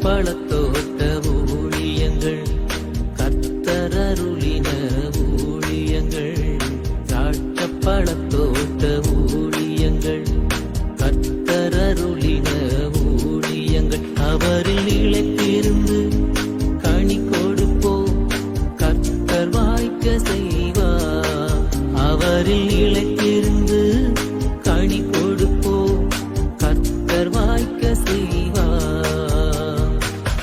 பழத்தோட்ட ஊழியங்கள், கர்த்தரருளின ஊழியங்கள். திராட்சை பழத்தோட்ட ஊழியங்கள், கர்த்தரருளின ஊழியங்கள். அவரில் நிலைத்திருந்து கனி கொடுப்போம், கர்த்தர் வாய்க்க செய்வார். அவரில் நிலைத்திருந்து கனி கொடுப்போம், கர்த்தர் வாய்க்க செய்வார்.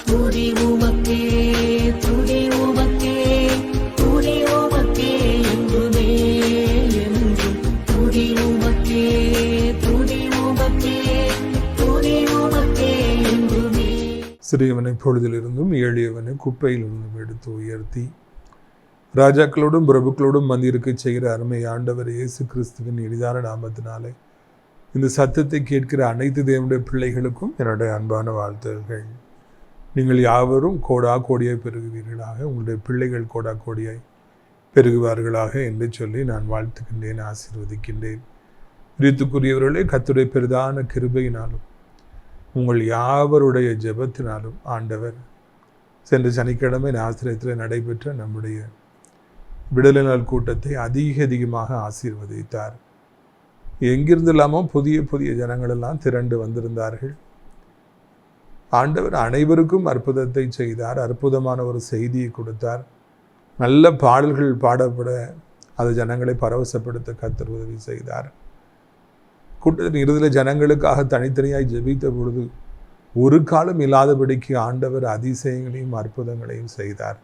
துதி உமக்கே, துதி உமக்கே, துதி உமக்கே என்றுமே என்றும். துதி உமக்கே, துதி உமக்கே, துதி உமக்கே என்றுமே. சிறியவனை பொழுதிலிருந்தும் எளியவனை குப்பையிலிருந்தும் எடுத்து உயர்த்தி ராஜாக்களோடும் பிரபுக்களோடும் மந்திருக்க செய்கிற அருமை ஆண்டவர் இயேசு கிறிஸ்துவின் எளிதான நாமத்தினாலே இந்த சத்தத்தை கேட்கிற அனைத்து தேவனுடைய பிள்ளைகளுக்கும் என்னுடைய அன்பான வாழ்த்துகள். நீங்கள் யாவரும் கோடா கோடியாய் பெருகுவீர்களாக, உங்களுடைய பிள்ளைகள் கோடா கோடியாய் பெருகுவார்களாக என்று சொல்லி நான் வாழ்த்துக்கின்றேன், ஆசீர்வதிக்கின்றேன். பிரியத்துக்குரியவர்களே, கர்த்தருடைய பெரிதான கிருபையினாலும் உங்கள் யாவருடைய ஜெபத்தினாலும் ஆண்டவர் சென்ற சனிக்கிழமை ஆசிரியத்தில் நடைபெற்ற நம்முடைய விடுதலை நாள் கூட்டத்தை அதிகமாக ஆசீர்வதித்தார். எங்கிருந்து இல்லாமல் புதிய புதிய ஜனங்களெல்லாம் திரண்டு வந்திருந்தார்கள். ஆண்டவர் அனைவருக்கும் அற்புதத்தை செய்தார், அற்புதமான ஒரு செய்தியை கொடுத்தார். நல்ல பாடல்கள் பாடப்பட அது ஜனங்களை பரவசப்படுத்த கர்த்தர் உதவி செய்தார். கூட்டத்தின் இறுதியில் ஜனங்களுக்காக தனித்தனியாய் ஜெபித்த பொழுது ஒரு காலம் இல்லாதபடிக்கு ஆண்டவர் அதிசயங்களையும் அற்புதங்களையும் செய்தார்.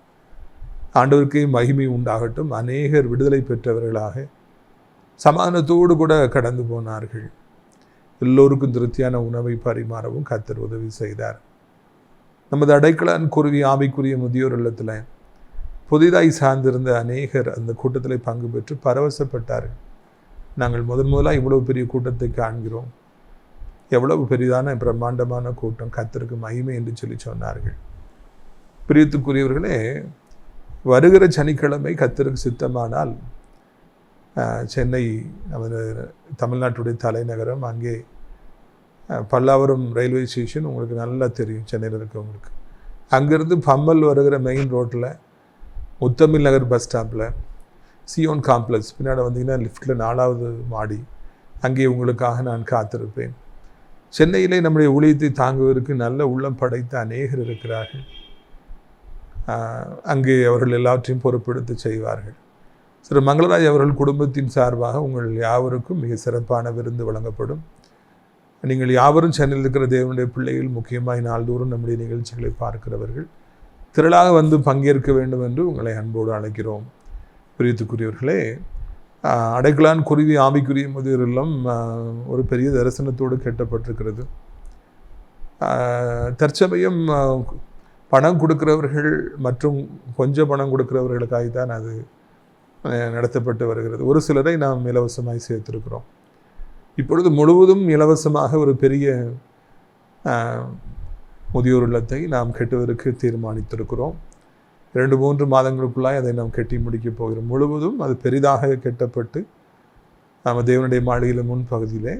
ஆண்டவருக்கே மகிமை உண்டாகட்டும். அநேகர் விடுதலை பெற்றவர்களாக சமாதானத்தோடு கூட கடந்து போனார்கள். எல்லோருக்கும் திருப்தியான உணவை பரிமாறவும் கர்த்தர் உதவி செய்தார். நமது அடைக்கலான் குருவி ஆவிக்குரிய முதியோர் இல்லத்தில் புதிதாய் சார்ந்திருந்த அநேகர் அந்த கூட்டத்தில் பங்கு பெற்று பரவசப்பட்டார்கள். நாங்கள் முதலாக இவ்வளவு பெரிய கூட்டத்தை காண்கிறோம், எவ்வளவு பெரிதான பிரம்மாண்டமான கூட்டம், கர்த்தருக்கு மகிமை என்று சொல்லி சொன்னார்கள். பிரியத்துக்குரியவர்களே, வருகிற சனிக்கிழமை கர்த்தருக்கு சித்தமானால் சென்னை நமது தமிழ்நாட்டுடைய தலைநகரம், அங்கே பல்லாவரம் ரயில்வே ஸ்டேஷன் உங்களுக்கு நல்லா தெரியும் சென்னையில் இருக்கவங்களுக்கு. அங்கேருந்து பம்மல் வருகிற மெயின் ரோட்டில் முத்தமிழ் நகர் பஸ் ஸ்டாப்பில் சியோன் காம்ப்ளெக்ஸ் பின்னாடி வந்தீங்கன்னா லிஃப்ட்டில் 4வது மாடி, அங்கே உங்களுக்காக நான் காத்திருப்பேன். சென்னையிலே நம்முடைய ஊழியத்தை தாங்குவதற்கு நல்ல உள்ளம் படைத்த அநேகர் இருக்கிறார்கள். அங்கே அவர்கள் எல்லாவற்றையும் பொறுப்பெடுத்து செய்வார்கள். திரு மங்களராஜ் அவர்கள் குடும்பத்தின் சார்பாக உங்கள் யாவருக்கும் மிக சிறப்பான விருந்து வழங்கப்படும். நீங்கள் யாவரும் சென்னையில் இருக்கிற தேவனுடைய பிள்ளைகள், முக்கியமாக நாள்தோறும் நம்முடைய நிகழ்ச்சிகளை பார்க்கிறவர்கள் திரளாக வந்து பங்கேற்க வேண்டும் என்று உங்களை அன்போடு அழைக்கிறோம். பிரியத்துக்குரியவர்களே, அடைக்கலான் குருவி ஆவிக்குரிய முதியோர் இல்லம் ஒரு பெரிய தரிசனத்தோடு கட்டப்பட்டிருக்கிறது. தற்சமயம் பணம் கொடுக்கிறவர்கள் மற்றும் கொஞ்சம் பணம் கொடுக்கிறவர்களுக்காகத்தான் அது நடத்தப்பட்டு வருகிறது. ஒரு சிலரை நாம் இலவசமாய் சேர்த்திருக்கிறோம். இப்பொழுது முழுவதும் இலவசமாக ஒரு பெரிய முதியோர் இல்லத்தை நாம் கட்டுவதற்கு தீர்மானித்திருக்கிறோம். 2-3 மாதங்களுக்குள்ளாய் அதை நாம் கட்டி முடிக்கப் போகிறோம். முழுவதும் அது பெரிதாக கட்டப்பட்டு நம்ம தேவனுடைய மாளிகையில் முன்பகுதியிலே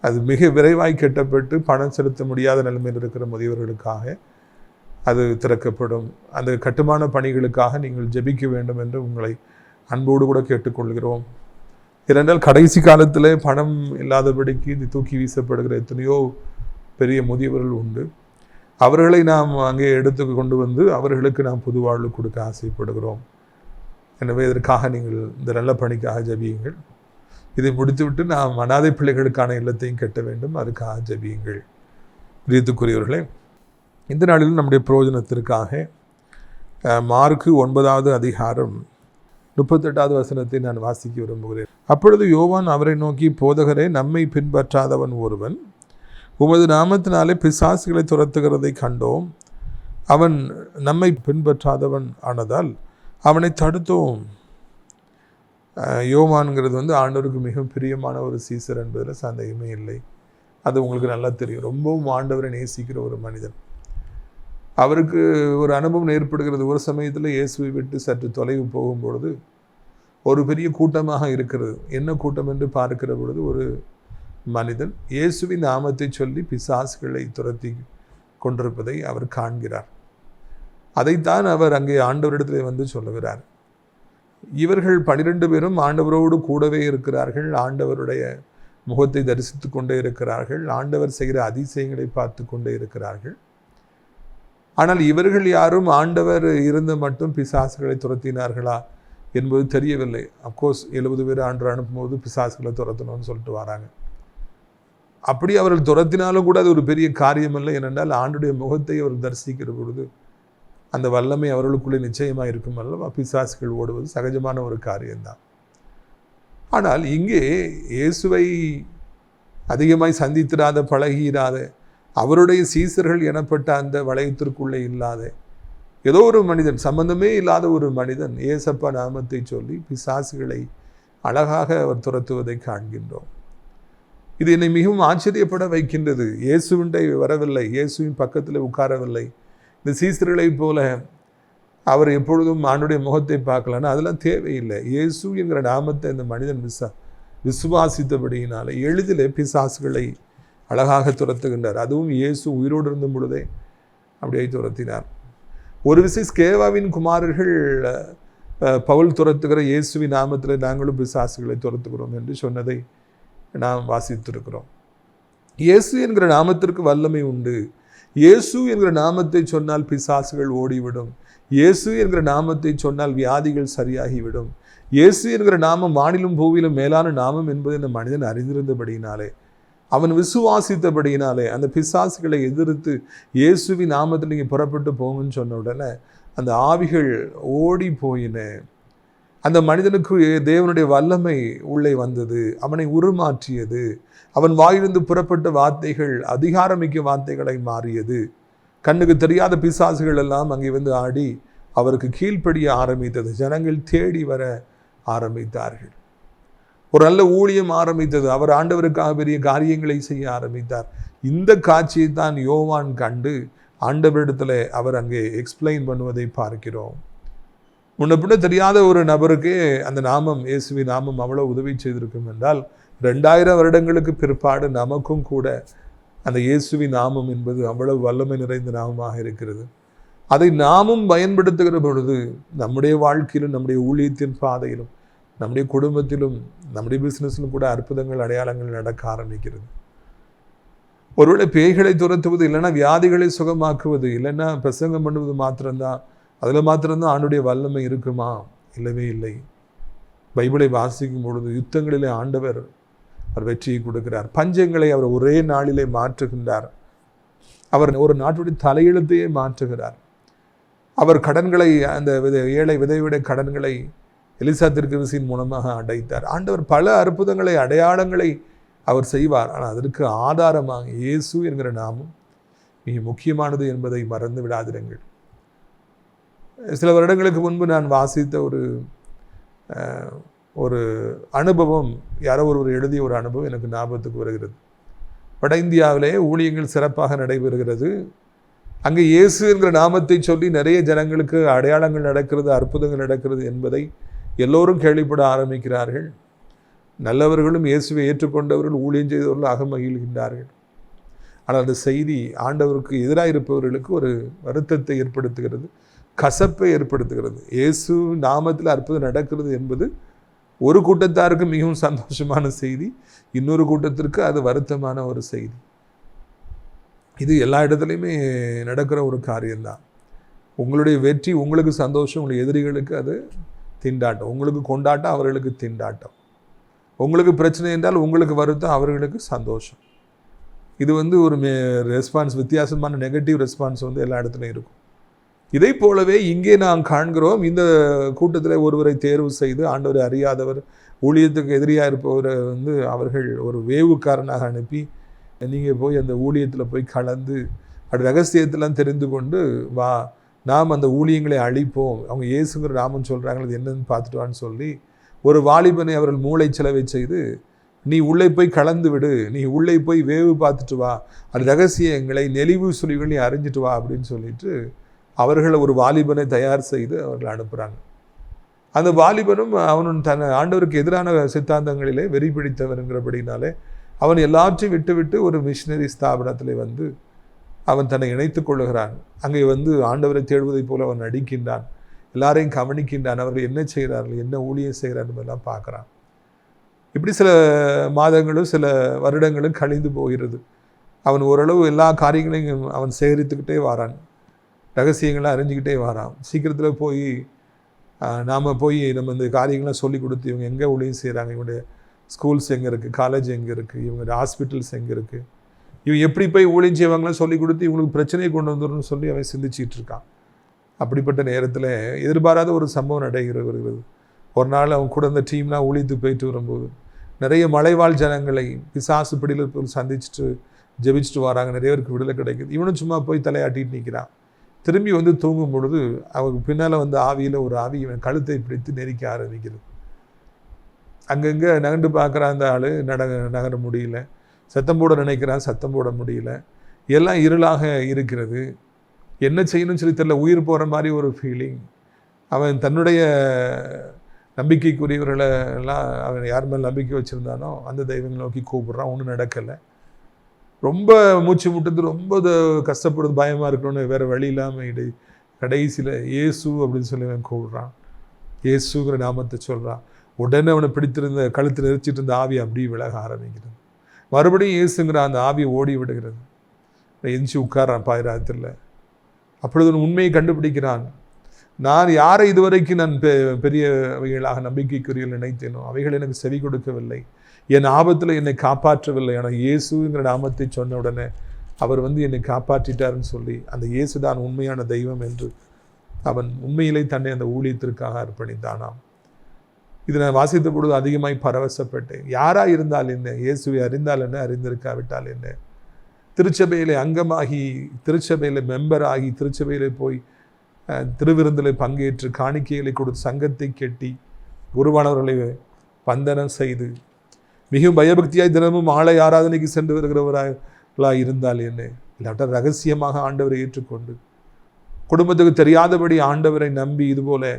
அது மிக விரைவாய் கட்டப்பட்டு பணம் செலுத்த முடியாத நிலைமையில் இருக்கிற முதியவர்களுக்காக அது திறக்கப்படும். அந்த கட்டுமான பணிகளுக்காக நீங்கள் ஜெபிக்க வேண்டும் என்று உங்களை அன்போடு கூட கேட்டுக்கொள்கிறோம். ஏனென்றால் கடைசி காலத்தில் பணம் இல்லாதபடிக்கு இது தூக்கி வீசப்படுகிற எத்தனையோ பெரிய முதியவர்கள் உண்டு. அவர்களை நாம் அங்கே எடுத்து கொண்டு வந்து அவர்களுக்கு நாம் புது வாழ்வு கொடுக்க ஆசைப்படுகிறோம். எனவே இதற்காக நீங்கள் இந்த நல்ல பணிக்காக ஜெபியுங்கள். இதை முடித்துவிட்டு நாம் அனாதை பிள்ளைகளுக்கான இல்லத்தையும் கட்ட வேண்டும், அதுக்காக ஜெபியுங்கள். பிரியத்துக்குரியவர்களே, இந்த நாளில் நம்முடைய பிரயோஜனத்திற்காக மார்க்கு 9வது அதிகாரம் 38வது வசனத்தை நான் வாசிக்க விரும்புகிறேன். அப்பொழுது யோவான் அவரை நோக்கி, போதகரே, நம்மை பின்பற்றாதவன் ஒருவன் உமது நாமத்தினாலே பிசாசுகளை துரத்துகிறதை கண்டோம். அவன் நம்மை பின்பற்றாதவன் ஆனதால் அவனை தடுத்தோம். யோவான்கிறது ஆண்டவருக்கு மிக பிரியமான ஒரு சீசர் என்பதில் சந்தேகமே இல்லை. அது உங்களுக்கு நல்லா தெரியும். ரொம்பவும் ஆண்டவரை நேசிக்கிற ஒரு மனிதன். அவருக்கு ஒரு அனுபவம் ஏற்படுகிறது. ஒரு சமயத்தில் இயேசுவை விட்டு சற்று தொலைவு போகும்பொழுது ஒரு பெரிய கூட்டமாக இருக்கிறது. என்ன கூட்டம் என்று பார்க்கிற பொழுது ஒரு மனிதன் இயேசுவின் நாமத்தை சொல்லி பிசாசுகளை துரத்தி கொண்டிருப்பதை அவர் காண்கிறார். அதைத்தான் அவர் அங்கே ஆண்டவரிடத்தில் வந்து சொல்லுகிறார். இவர்கள் 12 பேரும் ஆண்டவரோடு கூடவே இருக்கிறார்கள். ஆண்டவருடைய முகத்தை தரிசித்து கொண்டே இருக்கிறார்கள். ஆண்டவர் செய்கிற அதிசயங்களை பார்த்து கொண்டே இருக்கிறார்கள். ஆனால் இவர்கள் யாரும் ஆண்டவர் இருந்து மட்டும் பிசாசுகளை துரத்தினார்களா என்பது தெரியவில்லை. அப்கோர்ஸ் 70 பேர் ஆண்டவர் அனுப்பும்போது பிசாசுகளை துரத்தணும்னு சொல்லிட்டு வராங்க. அப்படி அவர்கள் துரத்தினாலும் கூட அது ஒரு பெரிய காரியம் இல்லை. ஏனென்றால் ஆண்டுடைய முகத்தை அவர் தரிசிக்கிற பொழுது அந்த வல்லமை அவர்களுக்குள்ளே நிச்சயமாக இருக்கும் அல்லவா. பிசாசுகள் ஓடுவது சகஜமான ஒரு காரியம்தான். ஆனால் இங்கே இயேசுவை அதிகமாய் சந்தித்திராத, பழகியிராத, அவருடைய சீசர்கள் எனப்பட்ட அந்த வளையத்திற்குள்ளே இல்லாத ஏதோ ஒரு மனிதன், சம்பந்தமே இல்லாத ஒரு மனிதன் ஏசப்பா நாமத்தை சொல்லி பிசாசுகளை அழகாக அவர் துரத்துவதை காண்கின்றோம். இது என்னை மிகவும் ஆச்சரியப்பட வைக்கின்றது. இயேசுவிண்டை வரவில்லை, இயேசுவின் பக்கத்தில் உட்காரவில்லை. இந்த சீசர்களைப் போல அவர் எப்பொழுதும் ஆண்டுடைய முகத்தை பார்க்கலன்னா அதெல்லாம் தேவையில்லை. இயேசு என்கிற நாமத்தை இந்த மனிதன் விசுவாசித்தபடியினால எளிதில் பிசாசுகளை அழகாக துரத்துகின்றார். அதுவும் இயேசு உயிரோடு இருந்த பொழுதே அப்படியே துரத்தினார். ஒரு விசை ஸ்கேவாவின் குமாரர்கள் பவுல் துரத்துகிற இயேசுவின் நாமத்தில் நாங்களும் பிசாசுகளை துரத்துகிறோம் என்று சொன்னதை நாம் வாசித்திருக்கிறோம். இயேசு என்கிற நாமத்திற்கு வல்லமை உண்டு. இயேசு என்கிற நாமத்தை சொன்னால் பிசாசுகள் ஓடிவிடும். இயேசு என்கிற நாமத்தை சொன்னால் வியாதிகள் சரியாகிவிடும். இயேசு என்கிற நாமம் வானிலும் பூவிலும் மேலான நாமம் என்பதை இந்த மனிதன் அறிந்திருந்தபடியினாலே, அவன் விசுவாசித்தபடியினாலே அந்த பிசாசுகளை எதிர்த்து இயேசுவின் நாமத்தில் நீங்கள் புறப்பட்டு போங்கன்னு சொன்ன உடனே அந்த ஆவிகள் ஓடி போயின. அந்த மனிதனுக்கு தேவனுடைய வல்லமை உள்ளே வந்தது, அவனை உருமாற்றியது. அவன் வாயிலிருந்து புறப்பட்ட வார்த்தைகள் அதிகாரமிக்க வார்த்தைகளை மாறியது. கண்ணுக்கு தெரியாத பிசாசுகள் எல்லாம் அங்கே வந்து ஆடி அவருக்கு கீழ்ப்படிய ஆரம்பித்தது. ஜனங்கள் தேடி வர ஆரம்பித்தார்கள். ஒரு நல்ல ஊழியம் ஆரம்பித்தது. அவர் ஆண்டவருக்காக பெரிய காரியங்களை செய்ய ஆரம்பித்தார். இந்த காட்சியை தான் யோவான் கண்டு ஆண்டவரிடத்தில் அவர் அங்கே எக்ஸ்பிளைன் பண்ணுவதை பார்க்கிறோம். முன்ன பின்ன தெரியாத ஒரு நபருக்கு அந்த நாமம், இயேசுவின் நாமம் அவ்வளோ உதவி செய்திருக்கும் என்றால் 2000 வருடங்களுக்கு பிற்பாடு நமக்கும் கூட அந்த இயேசுவின் நாமம் என்பது அவ்வளவு வல்லமை நிறைந்த நாமமாக இருக்கிறது. அதை நாமும் பயன்படுத்துகிற பொழுது நம்முடைய வாழ்க்கையிலும், நம்முடைய ஊழியத்தின் பாதையிலும், நம்முடைய குடும்பத்திலும், நம்முடைய பிஸ்னஸிலும் கூட அற்புதங்கள், அடையாளங்கள் நடக்க ஆரம்பிக்கிறது. ஒருவேளை பேய்களை துரத்துவது, இல்லைன்னா வியாதிகளை சுகமாக்குவது, இல்லைன்னா பிரசங்கம் பண்ணுவது மாத்திரம்தான், அதில் மாத்திரம்தான் ஆண்டுடைய வல்லமை இருக்குமா? இல்லவே இல்லை. பைபிளை வாசிக்கும் பொழுது யுத்தங்களிலே ஆண்டவர் அவர் வெற்றியை கொடுக்கிறார். பஞ்சங்களை அவர் ஒரே நாளிலே மாற்றுகின்றார். அவர் ஒரு நாட்டுடைய தலையெழுத்தையே மாற்றுகிறார். அவர் கடன்களை, அந்த ஏழை விதையுடைய கடன்களை எலிசா தீர்க்கதரிசியின் மூலமாக அடைத்தார். ஆண்டவர் பல அற்புதங்களை, அடையாளங்களை அவர் செய்வார். ஆனால் அதற்கு ஆதாரமாக இயேசு என்கிற நாமம் மிக முக்கியமானது என்பதை மறந்து விடாதிருங்கள். சில வருடங்களுக்கு முன்பு நான் வாசித்த ஒரு அனுபவம், யாரோ ஒருவர் எழுதிய ஒரு அனுபவம் எனக்கு ஞாபகத்துக்கு வருகிறது. வட இந்தியாவிலே ஊழியங்கள் சிறப்பாக நடைபெறுகிறது. அங்கே இயேசு என்கிற நாமத்தை சொல்லி நிறைய ஜனங்களுக்கு அடையாளங்கள் நடக்கிறது, அற்புதங்கள் நடக்கிறது என்பதை எல்லோரும் கேள்விப்பட ஆரம்பிக்கிறார்கள். நல்லவர்களும் இயேசுவை ஏற்றுக்கொண்டவர்கள், ஊழியம் செய்தவர்கள் அகமகிழ்கின்றார்கள். ஆனால் அந்த செய்தி ஆண்டவருக்கு எதிராக இருப்பவர்களுக்கு ஒரு வருத்தத்தை ஏற்படுத்துகிறது, கசப்பை ஏற்படுத்துகிறது. இயேசு நாமத்தில் அற்புதம் நடக்கிறது என்பது ஒரு கூட்டத்தாருக்கு மிகவும் சந்தோஷமான செய்தி, இன்னொரு கூட்டத்திற்கு அது வருத்தமான ஒரு செய்தி. இது எல்லா இடத்துலையுமே நடக்கிற ஒரு காரியம்தான். உங்களுடைய வெற்றி உங்களுக்கு சந்தோஷம், உங்களுடைய எதிரிகளுக்கு அது திண்டாட்டம். உங்களுக்கு கொண்டாட்டம், அவர்களுக்கு திண்டாட்டம். உங்களுக்கு பிரச்சனை என்றால் உங்களுக்கு வருத்தம், அவர்களுக்கு சந்தோஷம். இது ஒரு ரெஸ்பான்ஸ், வித்தியாசமான நெகட்டிவ் ரெஸ்பான்ஸ் எல்லா இடத்துலையும் இருக்கும். இதை போலவே இங்கே நாம் காண்கிறோம். இந்த கூட்டத்தில் ஒருவரை தேர்வு செய்து, ஆண்டவரை அறியாதவர், ஊழியத்துக்கு எதிரியாக இருப்பவரை அவர்கள் ஒரு வேவுக்காரனாக அனுப்பி, நீங்கள் போய் அந்த ஊழியத்தில் போய் கலந்து அது ரகசியத்தெல்லாம் தெரிந்து கொண்டு வா, நாம் அந்த ஊழியங்களை அழிப்போம், அவங்க இயேசுங்கிற நாமம் சொல்கிறாங்க, அது என்னன்னு பார்த்துட்டு வான்னு சொல்லி ஒரு வாலிபனை அவர்கள் மூளை செலவை செய்து, நீ உள்ளே போய் கலந்து விடு, நீ உள்ளே போய் வேவு பார்த்துட்டு வா, அது ரகசியங்களை, நெளிவு சுழிகளை நீ அறிஞ்சிட்டு வா அப்படின்னு சொல்லிட்டு அவர்களை ஒரு வாலிபனை தயார் செய்து அவர்கள் அனுப்புகிறாங்க. அந்த வாலிபனும் அவனும் தன் ஆண்டவருக்கு எதிரான சித்தாந்தங்களிலே வெறி பிடித்தவருங்கிறபடினாலே அவன் எல்லாற்றையும் விட்டு ஒரு மிஷினரி ஸ்தாபனத்தில் அவன் தன்னை இணைத்துக் கொள்ளுகிறான். அங்கே வந்து ஆண்டவரை தேடுவதைப் போல அவன் நடிக்கின்றான். எல்லாரையும் கவனிக்கின்றான். அவர்கள் என்ன செய்கிறார்கள், என்ன ஊழியம் செய்கிறார்கள் எல்லாம் பார்க்குறான். இப்படி சில மாதங்களும் சில வருடங்களும் கழிந்து போகிறது. அவன் ஓரளவு எல்லா காரியங்களையும் அவன் சேகரித்துக்கிட்டே வாரான். ரகசியங்களாக அறிஞ்சிக்கிட்டே வாரான். சீக்கிரத்தில் போய் நாம் போய் நம்ம இந்த காரியங்களாம் சொல்லி கொடுத்து இவங்க எங்கே ஊழியம் செய்கிறாங்க, இவங்களுடைய ஸ்கூல்ஸ் எங்கே இருக்குது, காலேஜ் எங்கே இருக்குது, இவங்களுடைய ஹாஸ்பிட்டல்ஸ் எங்கே இருக்குது, இவங்க எப்படி போய் ஊழியம் செய்வாங்களாம் சொல்லி கொடுத்து இவங்களுக்கு பிரச்சனையை கொண்டு வந்துடணும்னு சொல்லி அவன் சிந்திச்சிட்டு இருக்கான். அப்படிப்பட்ட நேரத்தில் எதிர்பாராத ஒரு சம்பவம் வருகிறது. ஒரு நாள் அவன் கூட இந்த டீம்லாம் ஊழியத்துக்கு போயிட்டு வரும்போது நிறைய மலைவாழ் ஜனங்களை பிசாசு பிடியில் போய் சந்திச்சுட்டு ஜெபிச்சுட்டு வராங்க. நிறைய பேருக்கு விடுதலை கிடைக்குது. இவனும் சும்மா போய் தலையாட்டிட்டு நிற்கிறான். திரும்பி வந்து தூங்கும் பொழுது அவனுக்கு பின்னால் வந்து ஆவியில் ஒரு ஆவி இவன் கழுத்தை பிடித்து நெரிக்க ஆரம்பிக்கிறது. அங்கங்கே நகண்டு பார்க்குறான். அந்த ஆள் நகர முடியல. சத்தம் போட நினைக்கிறான், சத்தம் போட முடியல. எல்லாம் இருளாக இருக்கிறது. என்ன செய்யணும்னு சொல்லி தெரியல. உயிர் போகிற மாதிரி ஒரு ஃபீலிங். அவன் தன்னுடைய நம்பிக்கைக்குரியவர்களை எல்லாம் அவன் யார் மேலே நம்பிக்கை வச்சுருந்தானோ அந்த தெய்வங்களை நோக்கி கூப்பிட்றான். ஒன்றும் நடக்கலை. ரொம்ப மூச்சு முட்டுறது, ரொம்ப கஷ்டப்படுறது, பயமாக இருக்கணும்னு வேறு வழி இல்லாமல் கடைசியில் இயேசு அப்படின்னு சொல்லி அவன் கூப்பிட்றான். இயேசுங்கிற நாமத்தை சொல்கிறான். உடனே அவனை பிடித்திருந்த கழுத்தில் நெரிச்சிட்டு இருந்த ஆவி அப்படியே விலக ஆரம்பிக்கிறது. மறுபடியும் இயேசுங்கிற அந்த ஆவியை ஓடி விடுகிறது. எந்திச்சு உட்காரான் பாயிராத்தில். அப்பொழுது உண்மையை கண்டுபிடிக்கிறான். நான் யாரை இதுவரைக்கும் நான் பெரியவைகளாக நம்பிக்கைக்குரியவர்கள் நினைத்தேனோ அவைகள் எனக்கு செவி கொடுக்கவில்லை, என் ஆபத்தில் என்னை காப்பாற்றவில்லை. ஆனால் இயேசுங்கிற நாமத்தை சொன்ன உடனே அவர் வந்து என்னை காப்பாற்றிட்டாருன்னு சொல்லி அந்த இயேசு தான் உண்மையான தெய்வம் என்று அவன் உண்மையிலே தன்னை அந்த ஊழியத்திற்காக அர்ப்பணித்தானாம். இது நான் வாசித்த பொழுது அதிகமாய் பரவசப்பட்டேன். யாராக இருந்தால் என்ன, இயேசுவை அறிந்தால் என்ன, அறிந்திருக்காவிட்டால் என்ன, திருச்சபையிலே அங்கமாகி, திருச்சபையில் மெம்பராகி, திருச்சபையிலே போய் திருவிருந்தில் பங்கேற்று காணிக்கைகளை கொடுத்து சங்கத்தை கெட்டி உருவானவர்களை வந்தனம் செய்து மிகவும் பயபக்தியாய் தினமும் ஆலய ஆராதனைக்கு சென்று வருகிறவர்களாக இருந்தால் என்ன, இல்லாவிட்டால் ரகசியமாக ஆண்டவரை ஏற்றுக்கொண்டு குடும்பத்துக்கு தெரியாதபடி ஆண்டவரை நம்பி இதுபோல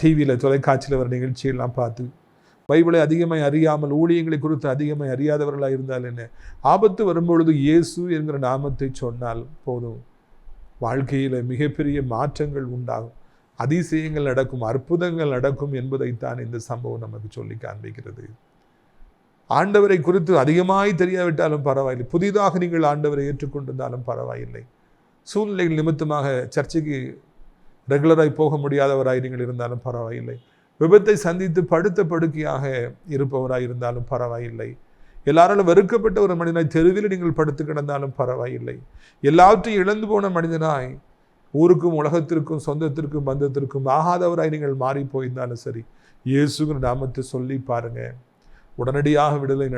டிவியில் தொலைக்காட்சியில் வர நிகழ்ச்சியெல்லாம் பார்த்து பைபிளை அதிகமாக அறியாமல் ஊழியங்களை குறித்து அதிகமாக அறியாதவர்களாக இருந்தால் என்ன, ஆபத்து வரும்பொழுது இயேசு என்கிற நாமத்தை சொன்னால் போதும், வாழ்க்கையில் மிகப்பெரிய மாற்றங்கள் உண்டாகும், அதிசயங்கள் நடக்கும், அற்புதங்கள் நடக்கும் என்பதைத்தான் இந்த சம்பவம் நமக்கு சொல்லி காண்பிக்கிறது. ஆண்டவரை குறித்து அதிகமாய் தெரியாவிட்டாலும் பரவாயில்லை, புதிதாக நீங்கள் ஆண்டவரை ஏற்றுக்கொண்டிருந்தாலும் பரவாயில்லை, சூழ்நிலைகள் நிமித்தமாக சர்ச்சைக்கு ரெகுலராய் போக முடியாதவராய் நீங்கள் இருந்தாலும் பரவாயில்லை, விபத்தை சந்தித்து படுத்த படுக்கையாக இருப்பவராய் இருந்தாலும் பரவாயில்லை, எல்லாராலும் வெறுக்கப்பட்ட ஒரு மனிதனாய் தெருவில் நீங்கள் படுத்து கிடந்தாலும் பரவாயில்லை, எல்லாவற்றையும் இழந்து போன மனிதனாய் ஊருக்கும் உலகத்திற்கும் சொந்தத்திற்கும் பந்தத்திற்கும் ஆகாதவராய் நீங்கள் மாறி போயிருந்தாலும் சரி, இயேசுங்கிற நாமத்தை சொல்லி பாருங்க, உடனடியாக விடுதலை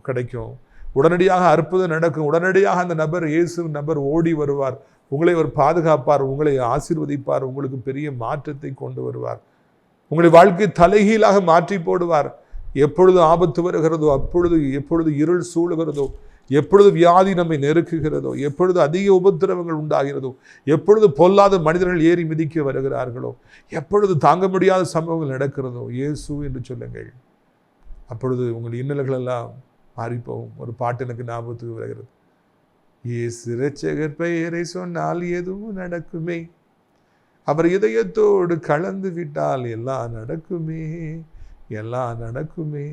கிடைக்கும், உடனடியாக அற்புதம் நடக்கும், உடனடியாக அந்த நபர் இயேசு நபர் ஓடி வருவார், உங்களை அவர் பாதுகாப்பார், உங்களை ஆசீர்வதிப்பார், உங்களுக்கு பெரிய மாற்றத்தை கொண்டு வருவார், உங்களுடைய வாழ்க்கை தலைகீழாக மாற்றி போடுவார். எப்பொழுது ஆபத்து வருகிறதோ எப்பொழுது இருள் சூழுகிறதோ, எப்பொழுது வியாதி நம்மை நெருக்குகிறதோ, எப்பொழுது அதிக உபத்திரவங்கள் உண்டாகிறதோ, எப்பொழுது பொல்லாத மனிதர்கள் ஏறி மிதிக்க வருகிறார்களோ, எப்பொழுது தாங்க முடியாத சம்பவங்கள் நடக்கிறதோ, இயேசு என்று சொல்லுங்கள். அப்பொழுது உங்கள் இன்னல்கள் எல்லாம் மாறிப்போகும். ஒரு பாட்டு எனக்கு ஞாபகத்துக்கு வருகிறது. இயேசு இரட்சகர் பெயரை சொன்னால் எதுவும் நடக்குமே, அவர் இதயத்தோடு கலந்து விட்டால் எல்லாம் நடக்குமே, எல்லாம் நடக்குமே.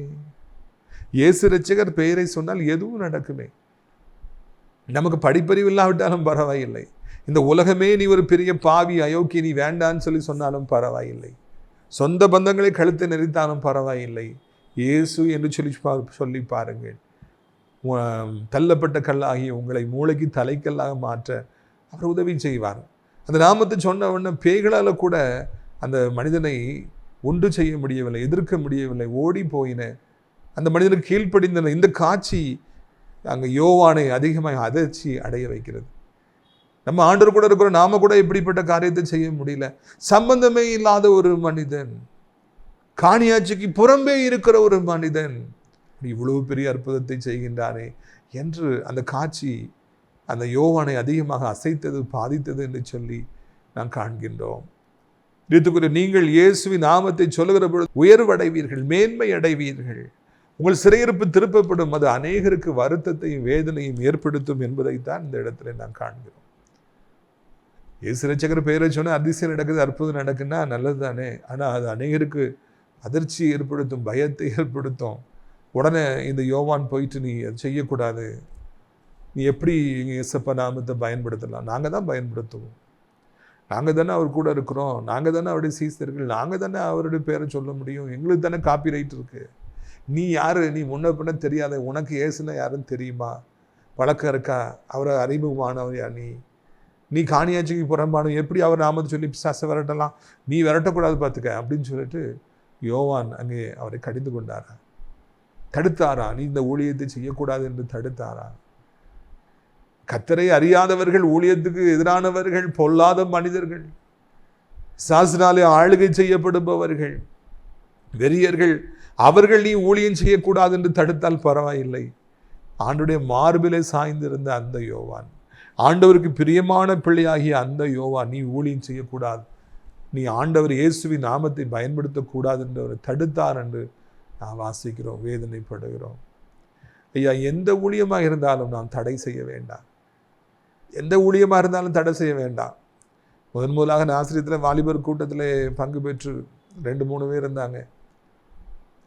இயேசு இரட்சகர் பெயரை சொன்னால் எதுவும் நடக்குமே. நமக்கு படிப்பறிவு இல்லாவிட்டாலும் பரவாயில்லை, இந்த உலகமே நீ ஒரு பெரிய பாவி அயோக்கிய நீ வேண்டான்னு சொன்னாலும் பரவாயில்லை, சொந்த பந்தங்களை கழுத்தை நெறித்தாலும் பரவாயில்லை, இயேசு என்று சொல்லி பாருங்கள். தள்ளப்பட்ட கல்லாகிய உங்களை மூளைக்கு தலைக்கல்லாக மாற்ற அவர் உதவி செய்வார். அந்த நாமத்தை சொன்ன உடனே பேய்களால் கூட அந்த மனிதனை ஒன்று செய்ய முடியவில்லை, எதிர்க்க முடியவில்லை, ஓடி போயின, அந்த மனிதனுக்கு கீழ்ப்படிந்தன. இந்த காட்சி அங்கே யோவானை அதிகமாக அதிர்ச்சி அடைய வைக்கிறது. நம்ம ஆண்டவர் கூட இருக்கிற நாம கூட இப்படிப்பட்ட காரியத்தை செய்ய முடியல. சம்பந்தமே இல்லாத ஒரு மனிதன், காணியாட்சிக்கு புறம்பே இருக்கிற ஒரு மனிதன் இவ்வளவு பெரிய அற்புதத்தை செய்கின்றானே என்று அந்த காட்சி அந்த யோவானை அதிகமாக அசைத்தது, பாதித்தது என்று சொல்லி நாம் காண்கின்றோம். நீங்கள் இயேசுவின் நாமத்தை சொல்லுகிற பொழுது உயர்வடைவீர்கள், மேன்மை அடைவீர்கள், உங்கள் சிறையிருப்பு திருப்பப்படும். அது அநேகருக்கு வருத்தத்தையும் வேதனையும் ஏற்படுத்தும் என்பதைத்தான் இந்த இடத்துல நான் காண்கிறோம். இயேசு இரட்சகர் பெயரை சொன்னால் அதிசயம் நடக்குது, அற்புதம் நடக்குன்னா நல்லது தானே. ஆனால் அது அநேகருக்கு அதிர்ச்சி ஏற்படுத்தும், பயத்தை ஏற்படுத்தும். உடனே இந்த யோவான் போயிட்டு நீ அதை செய்யக்கூடாது, நீ எப்படி இயேசப்பா நாமத்தை பயன்படுத்தலாம்? நாங்கள் தான் பயன்படுத்துவோம், நாங்கள் தானே அவர் கூட இருக்கிறோம், நாங்கள் தானே அவருடைய சீசர்கள், நாங்கள் தானே அவருடைய பேரை சொல்ல முடியும், எங்களுக்கு தானே காப்பி ரைட் இருக்கு. நீ யாரு? நீ முன்ன பின்ன தெரியாத, உனக்கு இயேசுனா யாருன்னு தெரியுமா? பழக்கம் இருக்கா? அவரை அறிமுகமானவரையா நீ காணியாட்சிக்கு புறம்பானு, எப்படி அவர் நாமத்தை சொல்லி பிசாசை விரட்டலாம்? நீ விரட்டக்கூடாது பார்த்துக்க அப்படின்னு சொல்லிட்டு யோவான் அங்கே அவரை கடிந்து கொண்டாரா, தடுத்தாரா? நீ இந்த ஊழியத்தை செய்யக்கூடாது என்று தடுத்தாரா? கர்த்தரை அறியாதவர்கள், ஊழியத்துக்கு எதிரானவர்கள், பொல்லாத மனிதர்கள், சாஸ்திராலே ஆளுகை செய்யப்படுபவர்கள், வெறியர்கள், அவர்கள் நீ ஊழியம் செய்யக்கூடாது என்று தடுத்தால் பரவாயில்லை. ஆண்டுடைய மார்பிலே சாய்ந்திருந்த அந்த யோவான், ஆண்டவருக்கு பிரியமான பிள்ளையாகிய அந்த யோவான், நீ ஊழியம் செய்யக்கூடாது, நீ ஆண்டவர் இயேசுவின் நாமத்தை பயன்படுத்தக்கூடாது என்று அவரை தடுத்தார் என்று நாம் வாசிக்கிறோம், வேதனைப்படுகிறோம். ஐயா, எந்த ஊழியமாக இருந்தாலும் நாம் தடை செய்ய வேண்டாம். எந்த ஊழியமாக இருந்தாலும் தடை செய்ய வேண்டாம். முதலாக ஆசிரியத்தில் வாலிபர் கூட்டத்தில் பங்கு பெற்று 2-3 பேர் இருந்தாங்க.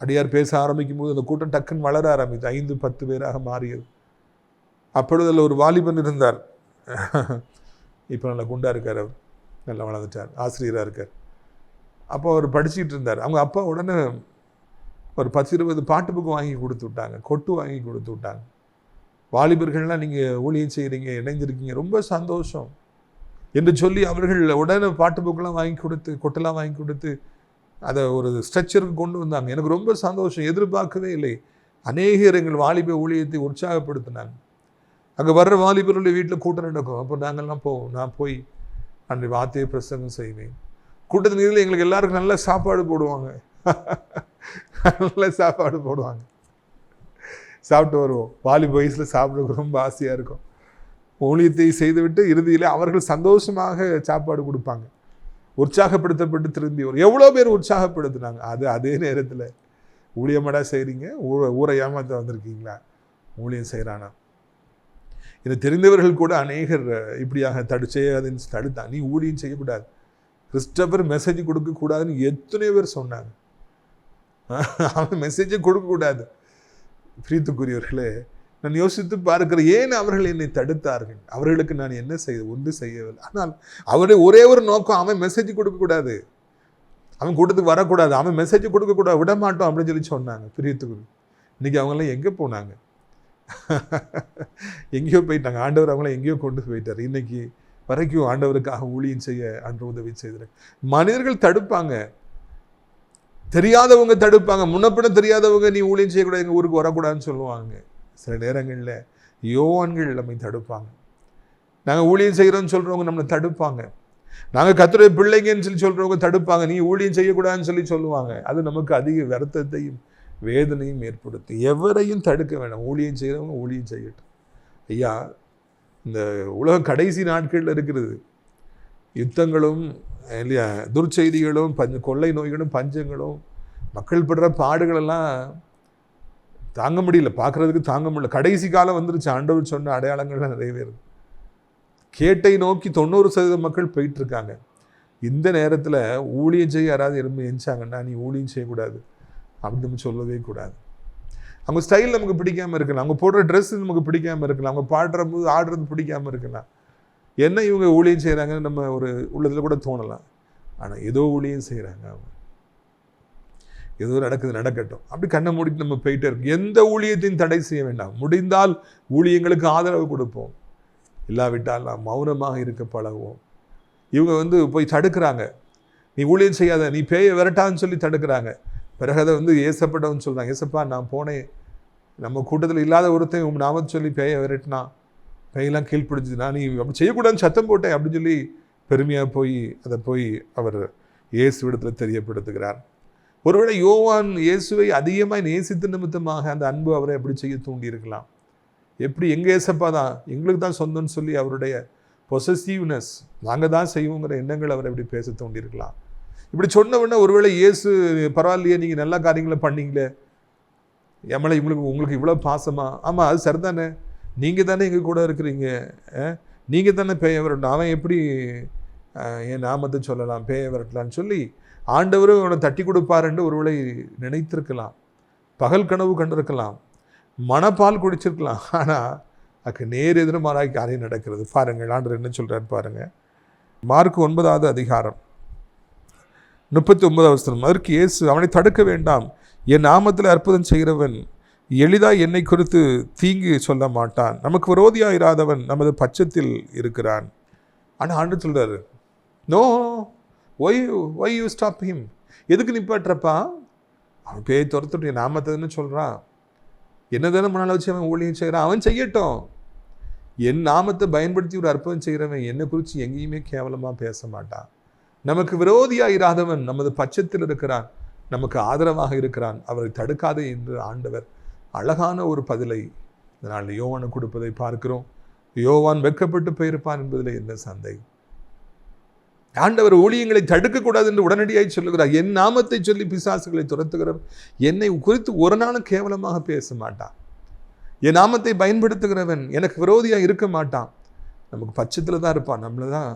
அடியார் பேச ஆரம்பிக்கும் போது அந்த கூட்டம் டக்குன்னு வளர ஆரம்பித்து 5-10 பேராக மாறியது. அப்பொழுது அதில் ஒரு வாலிபன் இருந்தார். இப்போ நல்லா குண்டா இருக்கார், அவர் நல்லா வளர்ந்துட்டார், ஆசிரியராக இருக்கார். அப்போ அவர் படிச்சுக்கிட்டு இருந்தார். அவங்க அப்பா உடனே ஒரு 10-20 பாட்டு புக்கு வாங்கி கொடுத்து விட்டாங்க, கொட்டு வாங்கி கொடுத்து விட்டாங்க. வாலிபர்கள்லாம் நீங்கள் ஊழியம் செய்கிறீங்க, இணைஞ்சிருக்கீங்க, ரொம்ப சந்தோஷம் என்று சொல்லி அவர்கள் உடனே பாட்டு புக்கெல்லாம் வாங்கி கொடுத்து, கொட்டெல்லாம் வாங்கி கொடுத்து அதை ஒரு ஸ்ட்ரக்சருக்கு கொண்டு வந்தாங்க. எனக்கு ரொம்ப சந்தோஷம், எதிர்பார்க்கவே இல்லை. அநேகர் எங்கள் வாலிப ஊழியத்தை உற்சாகப்படுத்தினாங்க. அங்கே வர்ற வாலிபர்களுடைய வீட்டில் கூட்டம் நடக்கும். அப்போ நாங்கள்லாம் போவோம். நான் போய் அன்றைய வார்த்தையை பிரசங்கம் செய்வேன். கூட்டத்தின் எங்களுக்கு எல்லாருக்கும் நல்ல சாப்பாடு போடுவாங்க, நல்ல சாப்பாடு போடுவாங்க. சாப்பிட்டு வருவோம். வாலிப வயசில் சாப்பிட ரொம்ப ஆசையாக இருக்கும். ஊழியத்தை செய்துவிட்டு இறுதியில் அவர்கள் சந்தோஷமாக சாப்பாடு கொடுப்பாங்க. உற்சாகப்படுத்தப்பட்டு திரும்பி வரும். எவ்வளோ பேர் உற்சாகப்படுத்தினாங்க. அதே நேரத்தில் ஊழியமாடா செய்கிறீங்க, ஊரை ஏமாற்ற வந்திருக்கீங்களா? ஊழியம் செய்கிறானா? இதை தெரிந்தவர்கள் கூட அநேகர் இப்படியாக செய்யாதுன்னு தடுத்தாங்க. நீ ஊழியம் செய்யக்கூடாது, கிறிஸ்டபர் மெசேஜ் கொடுக்கக்கூடாதுன்னு எத்தனையோ பேர் சொன்னாங்க. அவன் மெசேஜை கொடுக்கக்கூடாது. பிரீத்துக்குரியவர்களே, நான் யோசித்து பார்க்கிறேன், ஏன் அவர்கள் என்னை தடுத்தார்கள்? அவர்களுக்கு நான் என்ன ஒன்று செய்யவில்லை. ஆனால் அவருடைய ஒரே ஒரு நோக்கம், அவன் மெசேஜ் கொடுக்கக்கூடாது, அவன் கூட்டத்துக்கு வரக்கூடாது, அவன் மெசேஜ் கொடுக்கக்கூடாது, விடமாட்டோம் அப்படின்னு சொல்லி சொன்னாங்க. பிரீத்துக்குரிய இன்னைக்கு அவங்களாம் எங்கே போனாங்க? எங்கேயோ போயிட்டாங்க. ஆண்டவர் அவங்கள எங்கேயோ கொண்டு போயிட்டார். இன்னைக்கு வரைக்கும் ஆண்டவருக்காக ஊழியம் செய்ய ஆண்டு உதவி செய்தார். மனிதர்கள் தடுப்பாங்க, தெரியாதவங்க தடுப்பாங்க. முன்னப்பின தெரியாதவங்க நீ ஊழியம் செய்யக்கூடாது, எங்கள் ஊருக்கு வரக்கூடாதுன்னு சொல்லுவாங்க. சில நேரங்களில் யோவான்கள் நம்மை தடுப்பாங்க. நாங்கள் ஊழியம் செய்கிறோன்னு சொல்கிறவங்க நம்மளை தடுப்பாங்க. நாங்கள் கர்த்தருடைய பிள்ளைங்கன்னு சொல்லி சொல்கிறவங்க தடுப்பாங்க. நீ ஊழியம் செய்யக்கூடாதுன்னு சொல்லி சொல்லுவாங்க. அது நமக்கு அதிக வருத்தத்தையும் வேதனையும் ஏற்படுத்தும். எவரையும் தடுக்க வேண்டாம். ஊழியம் செய்கிறவங்க ஊழியம் செய்யட்டும். ஐயா, இந்த உலக கடைசி நாட்களில் இருக்கிறது யுத்தங்களும் இல்லையா, துர்ச்செய்திகளும், கொள்ளை நோய்களும், பஞ்சங்களும், மக்கள் படுற பாடுகளெல்லாம் தாங்க முடியல, பார்க்குறதுக்கு தாங்க முடியல. கடைசி காலம் வந்துருச்சு. ஆண்டவர் சொன்ன அடையாளங்கள்லாம் நிறைவேறுது. கேட்டை நோக்கி 90% மக்கள் போயிட்டுருக்காங்க. இந்த நேரத்தில் ஊழியம் செய்ய யாராவது எரிஞ்சாங்கன்னா நீ ஊழியம் செய்யக்கூடாது அப்படின்னு நம்ம சொல்லவே கூடாது. அவங்க ஸ்டைல் நமக்கு பிடிக்காமல் இருக்கலாம், அவங்க போடுற ட்ரெஸ் நமக்கு பிடிக்காமல் இருக்கலாம், அவங்க பாடுற போது ஆடுறது பிடிக்காமல் இருக்கலாம். என்ன இவங்க ஊழியம் செய்கிறாங்கன்னு நம்ம ஒரு உள்ளத்தில் கூட தோணலாம். ஆனால் ஏதோ ஊழியம் செய்கிறாங்க, அவங்க ஏதோ நடக்கட்டும் அப்படி கண்ணை மூடிட்டு நம்ம போயிட்டே இருக்கோம். எந்த ஊழியத்தையும் தடை செய்ய வேண்டாம். முடிந்தால் ஊழியங்களுக்கு ஆதரவு கொடுப்போம், இல்லாவிட்டால் நாம் மௌனமாக இருக்க பழகுவோம். இவங்க போய் தடுக்கிறாங்க, நீ ஊழியம் செய்யாத, நீ பேயை விரட்டான்னு சொல்லி தடுக்கிறாங்க. பிறகு அதை ஏசப்பட்டவன்னு சொல்கிறாங்க. ஏசப்பா, நான் போனேன், நம்ம கூட்டத்தில் இல்லாத ஒருத்தன் உன் நாமத்தை சொல்லி பேயை விரட்டினா, பேயெல்லாம் கீழ்ப்பிடிச்சு, நான் நீ அப்படி செய்யக்கூடாதுன்னு சத்தம் போட்டேன் அப்படின்னு சொல்லி பெருமையாக அதை அவர் இயேசுவிடத்தில் தெரியப்படுத்துகிறார். ஒருவேளை யோவான் இயேசுவை அதிகமாக நேசித்த நிமித்தமாக அந்த அன்பு அவரை எப்படி செய்ய தூண்டி இருக்கலாம். எப்படி எங்கள் ஏசப்பா தான் எங்களுக்கு தான் சொந்தம்னு சொல்லி அவருடைய பொசசிவ்னஸ், நாங்கள் தான் செய்வோங்கிற எண்ணங்கள் அவரை எப்படி பேச தோண்டியிருக்கலாம். இப்படி சொன்ன உடனே ஒருவேளை இயேசு, பரவாயில்லையே நீங்கள் நல்ல காரியங்களை பண்ணீங்களே, எம்மளை உங்களுக்கு இவ்வளோ பாசமா? ஆமாம், அது சரிதானே, நீங்கள் தானே எங்கள் கூட இருக்கிறீங்க, நீங்கள் தானே பேய விரட்டணும், அவன் எப்படி என் நாமத்தை சொல்லலாம், பேய விரட்டலான்னு சொல்லி ஆண்டவரும் அவனை தட்டி கொடுப்பாருன்னு ஒருவேளை நினைத்திருக்கலாம், பகல் கனவு கண்டிருக்கலாம், மனப்பால் குடிச்சிருக்கலாம். ஆனால் அதுக்கு நேர் எதிர்மாறாக காரியம் நடக்கிறது. பாருங்கள் ஆண்டவர் என்ன சொல்கிறார் பாருங்கள். மார்க் 9வது அதிகாரம் 39வது வசனம். அதற்கு இயேசு, அவனை தடுக்க வேண்டாம், என் நாமத்தில் அற்புதம் செய்கிறவன் எளிதாக என்னை குறித்து தீங்கு சொல்ல மாட்டான், நமக்கு விரோதியாக இராதவன் நமது பட்சத்தில் இருக்கிறான். ஆனால் ஆண்டவர் சொல்கிறாரு, no, why you stop him, எதுக்கு நிப்பாட்டுறப்பா? அவன் பேய் துரத்துட்டு என் நாமத்தைன்னு சொல்கிறான், என்ன தானே மணால் வச்சு அவன் ஊழியம் செய்கிறான், அவன் செய்யட்டும். என் நாமத்தை பயன்படுத்தி ஒரு அற்புதம் செய்கிறவன் என்னை குறித்து எங்கேயுமே கேவலமாக பேச மாட்டான். நமக்கு விரோதியாக இராதவன் நமது பட்சத்தில் இருக்கிறான், நமக்கு ஆதரவாக இருக்கிறான், அவரை தடுக்காதே என்று ஆண்டவர் அழகான ஒரு பதிலை இதனால் யோவானு கொடுப்பதை பார்க்கிறோம். யோவான் வெட்கப்பட்டு போயிருப்பான் என்பதில் என்ன சந்தேகம்? ஆண்டவர் ஊழியங்களை தடுக்கக்கூடாது என்று உடனடியாக சொல்லுகிறார். என் நாமத்தை சொல்லி பிசாசுகளை துரத்துகிறவன் என்னை குறித்து ஒரு நாளும் கேவலமாக பேச மாட்டான். என் நாமத்தை பயன்படுத்துகிறவன் எனக்கு விரோதியாக இருக்க மாட்டான். நமக்கு பட்சத்தில் தான் இருப்பான், நம்மள தான்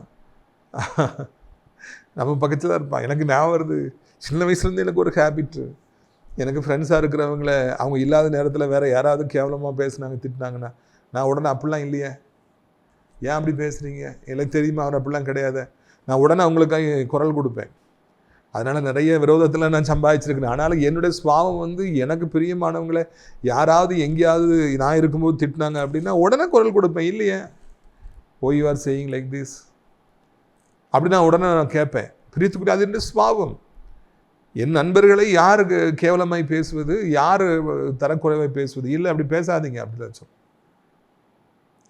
நம்ம பக்கத்தில் தான் இருப்பான். எனக்கு ஞாபகம் வருது, சின்ன வயசுலேருந்து எனக்கு ஒரு ஹேபிட்டு, எனக்கு ஃப்ரெண்ட்ஸாக இருக்கிறவங்கள அவங்க இல்லாத நேரத்தில் வேறு யாராவது கேவலமாக பேசுனாங்க, திட்டினாங்கன்னா நான் உடனே அப்படிலாம் இல்லையே, ஏன் அப்படி பேசுகிறீங்க, எனக்கு தெரியுமா அவர் அப்படிலாம் கிடையாது, நான் உடனே அவங்களுக்காக குரல் கொடுப்பேன். அதனால் நிறைய விரோதத்தில் நான் சம்பாதிச்சிருக்கிறேன். ஆனாலும் என்னுடைய சுபாவம் எனக்கு பிரியமானவங்களை யாராவது எங்கேயாவது நான் இருக்கும்போது திட்டினாங்க அப்படின்னா உடனே குரல் கொடுப்பேன். இல்லையே, oh you are saying like this அப்படி நான் உடனே நான் கேட்பேன். பிரித்துக்கூட அது என்னுடைய சுபாவம். என் நண்பர்களை யார் கேவலமாய் பேசுவது, யார் தரக்குறைவாய் பேசுவது இல்லை, அப்படி பேசாதீங்க அப்படிதான் சொல்ல.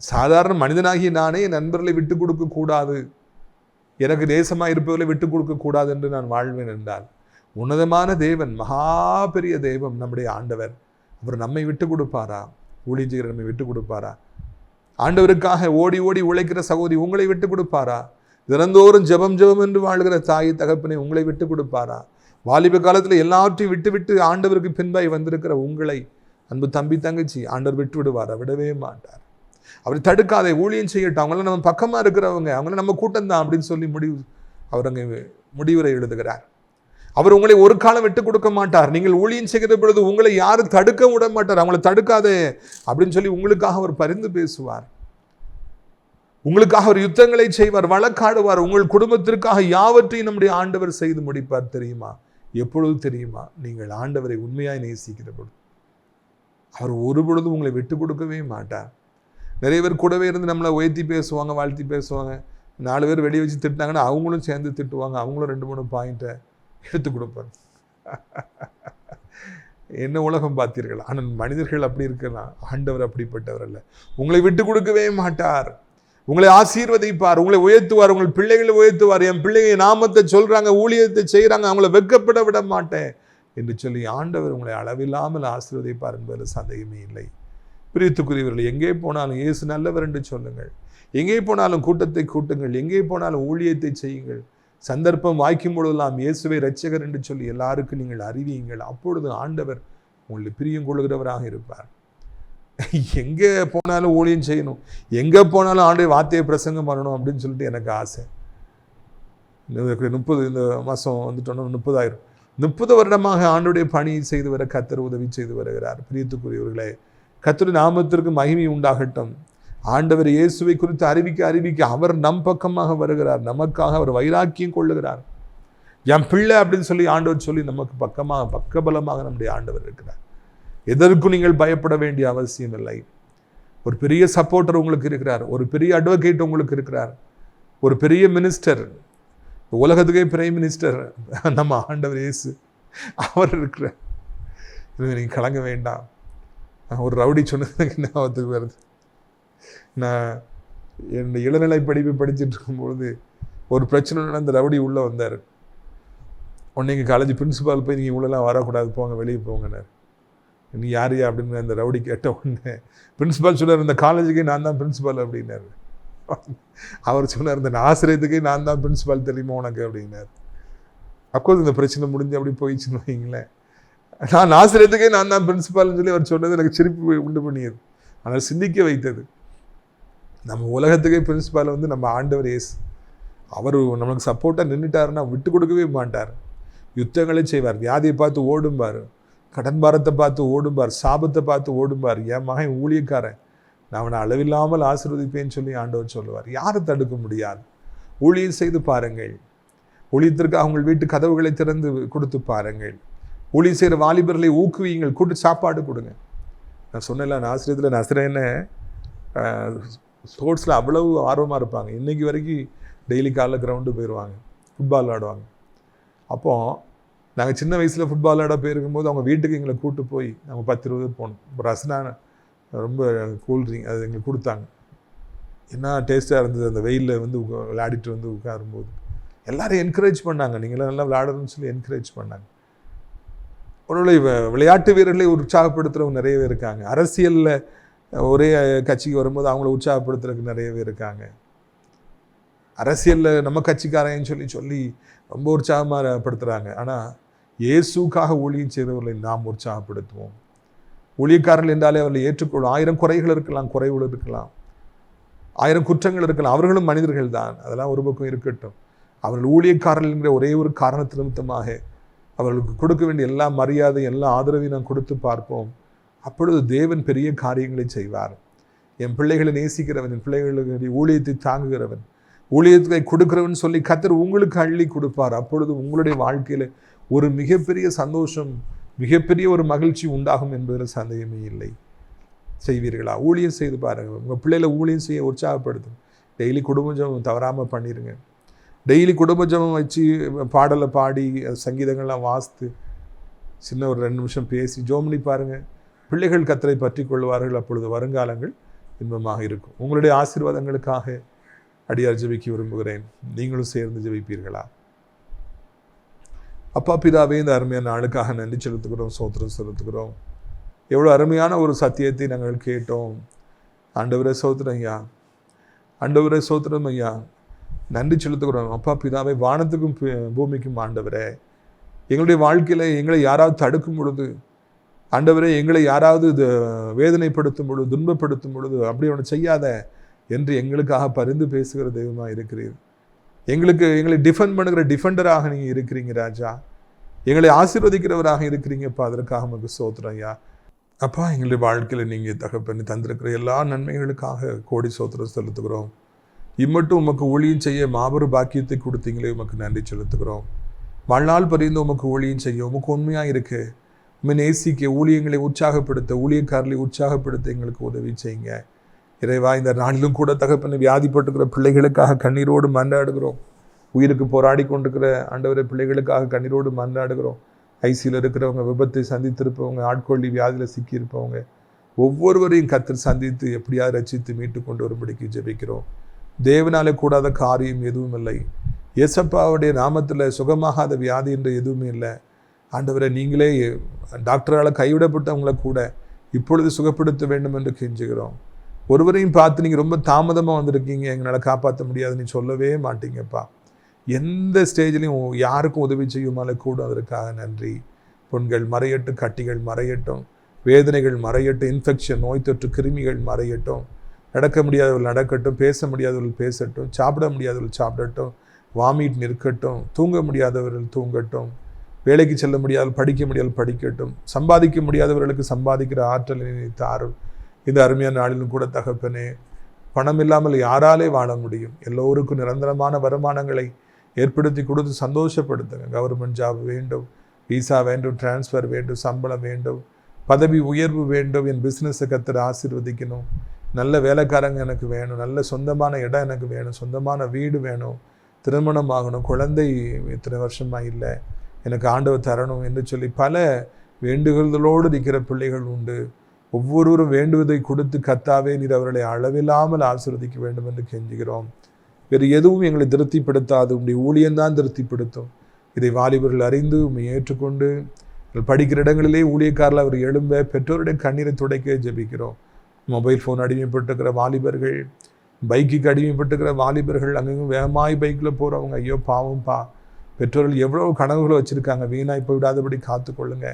சாதாரண மனிதனாகிய நானே என் நண்பர்களை விட்டு கொடுக்க கூடாது, எனக்கு தேசமாக இருப்பவர்களை விட்டு கொடுக்க கூடாது என்று நான் வாழ்வேன் என்றால், உன்னதமான தேவன், மகா பெரிய தெய்வம் நம்முடைய ஆண்டவர், அவர் நம்மை விட்டு கொடுப்பாரா? ஊழியம் செய்கிற நம்மை விட்டு கொடுப்பாரா? ஆண்டவருக்காக ஓடி ஓடி உழைக்கிற சகோதரி உங்களை விட்டு கொடுப்பாரா? தினந்தோறும் ஜெபம் ஜெபம் என்று வாழ்கிற தாய் தகப்பனை உங்களை விட்டு கொடுப்பாரா? வாலிப காலத்தில் எல்லாவற்றையும் விட்டு விட்டு ஆண்டவருக்கு பின்பாய் வந்திருக்கிற உங்களை, அன்பு தம்பி தங்கச்சி, ஆண்டவர் விட்டு விடுவாரா? விடவே மாட்டார். அவரை தடுக்காதே, ஊழியம் செய்யட்டும், அவங்களாம் நம்ம பக்கமாக இருக்கிறவங்க, அவங்களாம் நம்ம கூட்டம் தான் அப்படின்னு சொல்லி அவர் அங்கே முடிவுரை எழுதுகிறார். அவர் உங்களை ஒரு காலம் விட்டு கொடுக்க மாட்டார். நீங்கள் ஊழியம் செய்கிற பொழுது உங்களை யாரும் தடுக்க விட மாட்டார். அவங்களை தடுக்காதே அப்படின்னு சொல்லி உங்களுக்காக அவர் பரிந்து பேசுவார், உங்களுக்காக அவர் யுத்தங்களை செய்வார், வழக்காடுவார், உங்கள் குடும்பத்திற்காக யாவற்றையும் நம்முடைய ஆண்டவர் செய்து முடிப்பார். தெரியுமா? எப்பொழுது தெரியுமா? நீங்கள் ஆண்டவரை உண்மையாய் நேசிக்கிற பொழுது. அவர் ஒரு பொழுதும் உங்களை விட்டு கொடுக்கவே மாட்டார். நிறைய பேர் கூடவே இருந்து நம்மளை உயர்த்தி பேசுவாங்க, வாழ்த்தி பேசுவாங்க. 4 பேர் வெளியே வச்சு திட்டினாங்கன்னா அவங்களும் சேர்ந்து திட்டுவாங்க, அவங்களும் 2-3 பாயிண்ட்டை எடுத்து கொடுப்பாங்க. என்ன உலகம் பார்த்தீர்கள்? ஆனால் மனிதர்கள் அப்படி இருக்கலாம், ஆண்டவர் அப்படிப்பட்டவர் அல்ல. உங்களை விட்டு கொடுக்கவே மாட்டார், உங்களை ஆசீர்வதிப்பார், உங்களை உயர்த்துவார், உங்கள் பிள்ளைகளை உயர்த்துவார். என் பிள்ளைங்க நாமத்தை சொல்கிறாங்க, ஊழியத்தை செய்கிறாங்க, அவங்கள வெட்கப்பட விட மாட்டேன் என்று சொல்லி ஆண்டவர் உங்களை அளவில்லாமல் ஆசீர்வதிப்பார் என்பதில் சந்தேகமே இல்லை. பிரியத்துக்குரியவர்கள், எங்கே போனாலும் இயேசு நல்லவர் என்று சொல்லுங்கள், எங்கே போனாலும் கூட்டத்தை கூட்டுங்கள், எங்கே போனாலும் ஊழியத்தை செய்யுங்கள், சந்தர்ப்பம் வாய்க்கும் பொழுதெல்லாம் இயேசுவை இரட்சகர் என்று சொல்லி எல்லாருக்கும் நீங்கள் அறிவியுங்கள். அப்பொழுது ஆண்டவர் உங்களை பிரியம் கொள்கிறவராக இருப்பார். எங்கே போனாலும் ஊழியம் செய்யணும், எங்கே போனாலும் ஆண்டவர் வார்த்தையை பிரசங்கம் பண்ணணும் அப்படின்னு சொல்லிட்டு எனக்கு ஆசை. 30 இந்த மாதம் வந்துட்டோன்னா 30 வருடமாக ஆண்டுடைய பணி செய்து வர கர்த்தர் உதவி செய்து வருகிறார். பிரியத்துக்குரியவர்களே, கர்த்தருடைய நாமத்திற்கு மகிமை உண்டாகட்டும். ஆண்டவர் இயேசுவை குறித்து அறிவிக்க அவர் நம் பக்கமாக வருகிறார், நமக்காக அவர் வைராக்கியம் கொள்ளுகிறார். என் பிள்ளை அப்படின்னு சொல்லி ஆண்டவர் சொல்லி நமக்கு பக்கபலமாக நம்முடைய ஆண்டவர் இருக்கிறார். எதற்கும் நீங்கள் பயப்பட வேண்டிய அவசியம் இல்லை. ஒரு பெரிய சப்போர்ட்டர் உங்களுக்கு இருக்கிறார், ஒரு பெரிய அட்வொகேட் உங்களுக்கு இருக்கிறார், ஒரு பெரிய மினிஸ்டர், உலகத்துக்கே பிரைம் மினிஸ்டர் நம்ம ஆண்டவர் இயேசு, அவர் இருக்கிறார். நீங்கள் கலங்க வேண்டாம். ஒரு ரவுடி சொன்னதுக்கு ஞாபகத்துக்கு வருது. நான் என்னுடைய இளநிலை படிப்பு படிச்சுட்டு இருக்கும்பொழுது ஒரு பிரச்சனை அந்த ரவுடி உள்ளே வந்தார். உடனே எங்கள் காலேஜ் பிரின்சிபால் போய் நீங்கள் உள்ளெல்லாம் வரக்கூடாது, போங்க, வெளியே போங்கன்னார். நீ யாரையா அப்படின்னு அந்த ரவுடி கேட்ட உடனே பிரின்சிபால் சொன்னார், இந்த காலேஜுக்கே நான் தான் பிரின்சிபால் அப்படின்னாரு. அவர் சொன்னார், இந்த ஆசிரியத்துக்கே நான் தான் பிரின்சிபால் தெரியுமா உனக்கு அப்படின்னார். அப்கோர்ஸ் இந்த பிரச்சனை முடிஞ்சு அப்படி போயிடுச்சுன்னு வைங்களேன். நான் ஆசிரியத்துக்கே நான் தான் பிரின்சிபால்னு சொல்லி அவர் சொன்னது எனக்கு சிரிப்பு உண்டு பண்ணியது. ஆனால் சிந்திக்க வைத்தது. நம்ம உலகத்துக்கே பிரின்சிபால் வந்து நம்ம ஆண்டவர் இயேசு. அவர் நம்மளுக்கு சப்போர்ட்டாக நின்றுட்டாருன்னா விட்டு கொடுக்கவே மாட்டார். யுத்தங்களை செய்வார். வியாதியை பார்த்து ஓடும்பார், கடன் பாரத்தை பார்த்து ஓடும்பார், சாபத்தை பார்த்து ஓடும்பார். என் மகன் ஊழியக்காரன், நான் அவனை அளவில்லாமல் ஆசீர்வதிப்பேன்னு சொல்லி ஆண்டவர் சொல்லுவார். யாரும் தடுக்க முடியாது. ஊழியம் செய்து பாருங்கள். ஊழியத்திற்காக உங்கள் வீட்டு கதவுகளை திறந்து கொடுத்து பாருங்கள். ஊழியம் செய்கிற வாலிபர்களை ஊக்குவியுங்கள். கூட்டு சாப்பாடு கொடுங்க. நான் சொன்னேன்ல, நான் ஆசிரியத்தில் நசரேன்னு ஸ்போர்ட்ஸில் அவ்வளவு ஆர்வமாக இருப்பாங்க. இன்றைக்கி வரைக்கும் டெய்லி காலைல கிரவுண்டு போயிடுவாங்க, ஃபுட்பால் விளாடுவாங்க. அப்போது நாங்கள் சின்ன வயசில் ஃபுட்பால் விளாட போயிருக்கும்போது அவங்க வீட்டுக்கு எங்களை கூப்பிட்டு போய் நாங்கள் 10-20 போனோம். ரசனா ரொம்ப கூல்ட்ரிங்க் அது எங்களுக்கு கொடுத்தாங்க. என்ன டேஸ்ட்டாக இருந்தது. அந்த வெயிலில் வந்து விளையாடிட்டு வந்து உட்காரும்போது எல்லோரும் என்கரேஜ் பண்ணாங்க. நீங்களாம் நல்லா விளையாடணும்னு சொல்லி என்கரேஜ் பண்ணாங்க. ஒருவேளை விளையாட்டு வீரர்களை உற்சாகப்படுத்துகிறவங்க நிறையவே இருக்காங்க. அரசியலில் ஒரே கட்சிக்கு வரும்போது அவங்கள உற்சாகப்படுத்துறதுக்கு நிறையவே இருக்காங்க. அரசியலில் நம்ம கட்சிக்காரன்னு சொல்லி ரொம்ப உற்சாகப்படுத்துகிறாங்க. ஆனால் இயேசுக்காக ஊழியம் செய்தவர்களை நாம் உற்சாகப்படுத்துவோம். ஊழியக்காரர்கள் என்றாலே அவர்களை ஏற்றுக்கொள்ளும். 1000 குறைகள் இருக்கலாம், குறைவுகள் இருக்கலாம், 1000 குற்றங்கள் இருக்கலாம். அவர்களும் மனிதர்கள் தான். அதெல்லாம் ஒரு பக்கம் இருக்கட்டும். அவர்கள் ஊழியக்காரர்கள் என்கிற ஒரே ஒரு காரணத்து நிமித்தமாக அவர்களுக்கு கொடுக்க வேண்டிய எல்லா மரியாதை, எல்லா ஆதரவையும் நாம் கொடுத்து பார்ப்போம். அப்பொழுது தேவன் பெரிய காரியங்களை செய்வார். என் பிள்ளைகளை நேசிக்கிறவன், என் பிள்ளைகளுக்கு ஊழியத்தை தாங்குகிறவன், ஊழியத்தை கொடுக்கிறவன் சொல்லி கர்த்தர் உங்களுக்கு அள்ளி கொடுப்பார். அப்பொழுது உங்களுடைய வாழ்க்கையில் ஒரு மிகப்பெரிய சந்தோஷம், மிகப்பெரிய ஒரு மகிழ்ச்சி உண்டாகும் என்பதில் சந்தேகமே இல்லை. செய்வீர்களா? ஊழியம் செய்து பாருங்கள். உங்கள் பிள்ளைகளை ஊழியம் செய்ய உற்சாகப்படுத்தும். டெய்லி குடும்ப ஜெபம் தவறாமல் பண்ணிடுங்க. டெய்லி குடும்ப ஜெபம் வச்சு பாடலை பாடி சங்கீதங்கள்லாம் வாசித்து சின்ன ஒரு 2 நிமிஷம் பேசி ஜெபம் பண்ணி பாருங்கள். பிள்ளைகள் கர்த்தரை பற்றி கொள்வார்கள். அப்பொழுது வருங்காலங்கள் இன்பமாக இருக்கும். உங்களுடைய ஆசீர்வாதங்களுக்காக அடியார் ஜெபிக்க விரும்புகிறேன். நீங்களும் சேர்ந்து ஜெபிப்பீர்களா? அப்பா பிதாவே, இந்த அருமையான நாளுக்காக நன்றி செலுத்துகிறோம், ஸ்தோத்திரம் செலுத்துகிறோம். எவ்வளோ அருமையான ஒரு சத்தியத்தை நாங்கள் கேட்டோம். ஆண்டவரே ஸ்தோத்திரம் ஐயா, ஆண்டவரே ஸ்தோத்திரம் ஐயா, நன்றி செலுத்துகிறோம். அப்பா பிதாவே, வானத்துக்கும் பூமிக்கும் ஆண்டவரே, எங்களுடைய வாழ்க்கையில் எங்களை யாராவது தடுக்கும் பொழுது, ஆண்டவரே எங்களை யாராவது வேதனைப்படுத்தும் பொழுது, துன்பப்படுத்தும் பொழுது, அப்படி ஒன்று செய்யாத என்று எங்களுக்காக பரிந்து பேசுகிற தெய்வமாக இருக்கிறீர். எங்களை டிஃபெண்ட் பண்ணுகிற டிஃபெண்டராக நீங்கள் இருக்கிறீங்க ராஜா. எங்களை ஆசீர்வதிக்கிறவராக இருக்கிறீங்கப்பா. அதற்காக நமக்கு ஸ்தோத்திரம் ஐயா. அப்பா, எங்களுடைய வாழ்க்கையில் நீங்கள் தகப்பண்ணி தந்திருக்கிற எல்லா நன்மைகளுக்காக கோடி ஸ்தோத்திரம் செலுத்துகிறோம். இம்மட்டும் உமக்கு ஊழியம் செய்ய மாபெரும் பாக்கியத்தை கொடுத்தீங்களே, உமக்கு நன்றி செலுத்துகிறோம். வாழ்நாள் பரிந்து உமக்கு ஊழியம் செய்ய உமக்கு உண்மையாக இருக்கு, உண்மை நேசிக்க, ஊழியங்களை உற்சாகப்படுத்த, ஊழியக்காரர்களை உற்சாகப்படுத்த எங்களுக்கு உதவி செய்யுங்க இறைவா. இந்த நாளிலும் கூட தகப்பண்ணி வியாதிப்பட்டுக்கிற பிள்ளைகளுக்காக கண்ணீரோடு மன்றாடுகிறோம். உயிருக்கு போராடி கொண்டிருக்கிற ஆண்டவரை பிள்ளைகளுக்காக கண்ணீரோடு மன்றாடுகிறோம். ஐசியில் இருக்கிறவங்க, விபத்தை சந்தித்திருப்பவங்க, ஆட்கொள்ளி வியாதியில் சிக்கியிருப்பவங்க ஒவ்வொருவரையும் கர்த்தர் சந்தித்து எப்படியாவது ரட்சித்து மீட்டு கொண்டு வரும்படிக்கு ஜெபிக்கிறோம். தேவனாலே கூடாத காரியம் எதுவும் இல்லை. இயேசப்பாவுடைய நாமத்தில் சுகமாகாத வியாதி என்று எதுவுமே இல்லை. ஆண்டவரை நீங்களே டாக்டரால் கைவிடப்பட்டவங்களை கூட இப்பொழுது சுகப்படுத்த வேண்டும் என்று கெஞ்சுகிறோம். ஒருவரையும் பார்த்து நீங்கள் ரொம்ப தாமதமாக வந்திருக்கீங்க, எங்களால் காப்பாற்ற முடியாதுன்னு சொல்லவே மாட்டீங்கப்பா. எந்த ஸ்டேஜ்லையும் யாருக்கும் உதவி செய்யுமாலே கூட அதற்காக நன்றி. புண்கள் மறையட்டும், கட்டிகள் மறையட்டும், வேதனைகள் மறையட்டும், இன்ஃபெக்ஷன், நோய் தொற்று கிருமிகள் மறையட்டும். நடக்க முடியாதவர்கள் நடக்கட்டும், பேச முடியாதவர்கள் பேசட்டும், சாப்பிட முடியாதவர்கள் சாப்பிடட்டும், வாமிட் நிற்கட்டும், தூங்க முடியாதவர்கள் தூங்கட்டும், வேலைக்கு செல்ல முடியாதவர்கள் படிக்க முடியாதவர்கள் படிக்கட்டும், சம்பாதிக்க முடியாதவர்களுக்கு சம்பாதிக்கிற ஆற்றலை தாரும். இந்த அருமையான நாளிலும் கூட தகப்பனே, பணம் இல்லாமல் யாராலே வாழ முடியும்? எல்லோருக்கும் நிரந்தரமான வருமானங்களை ஏற்படுத்தி கொடுத்து சந்தோஷப்படுத்துங்க. கவர்மெண்ட் ஜாப் வேண்டும், விசா வேண்டும், டிரான்ஸ்ஃபர் வேண்டும், சம்பளம் வேண்டும், பதவி உயர்வு வேண்டும், என் பிஸ்னஸை கர்த்தர் ஆசீர்வதிக்கணும், நல்ல வேலைக்காரங்க எனக்கு வேணும், நல்ல சொந்தமான இடம் எனக்கு வேணும், சொந்தமான வீடு வேணும், திருமணம் ஆகணும், குழந்தை இத்தனை வருஷமாக இல்லை, எனக்கு ஆண்டவர் தரணும் என்று சொல்லி பல வேண்டுதல்களோடு நிற்கிற பிள்ளைகள் உண்டு. ஒவ்வொருவரும் வேண்டுவதை கொடுத்து கர்த்தாவே நீர் அவர்களை அளவில்லாமல் ஆசீர்வதிக்க வேண்டும் என்று கெஞ்சுகிறோம். வேறு எதுவும் எங்களை திருப்திப்படுத்தாது, உங்களுடைய ஊழியம்தான் திருப்திப்படுத்தும். இதை வாலிபர்கள் அறிந்து உண்மை ஏற்றுக்கொண்டு படிக்கிற இடங்களிலே ஊழியக்காரில் அவர் எழும்ப பெற்றோருடைய கண்ணீரை துடைக்க ஜெபிக்கிறோம். மொபைல் ஃபோன் அடிமைப்பட்டுக்கிற வாலிபர்கள், பைக்குக்கு அடிமைப்பட்டுக்கிற வாலிபர்கள், அங்கேயும் வேகமாய் பைக்கில் போகிறவங்க, ஐயோ பாவம்பா. பெற்றோர்கள் எவ்வளோ கனவுகளை வச்சுருக்காங்க, வீணாய் போய் விடாதபடி காத்துக்கொள்ளுங்க.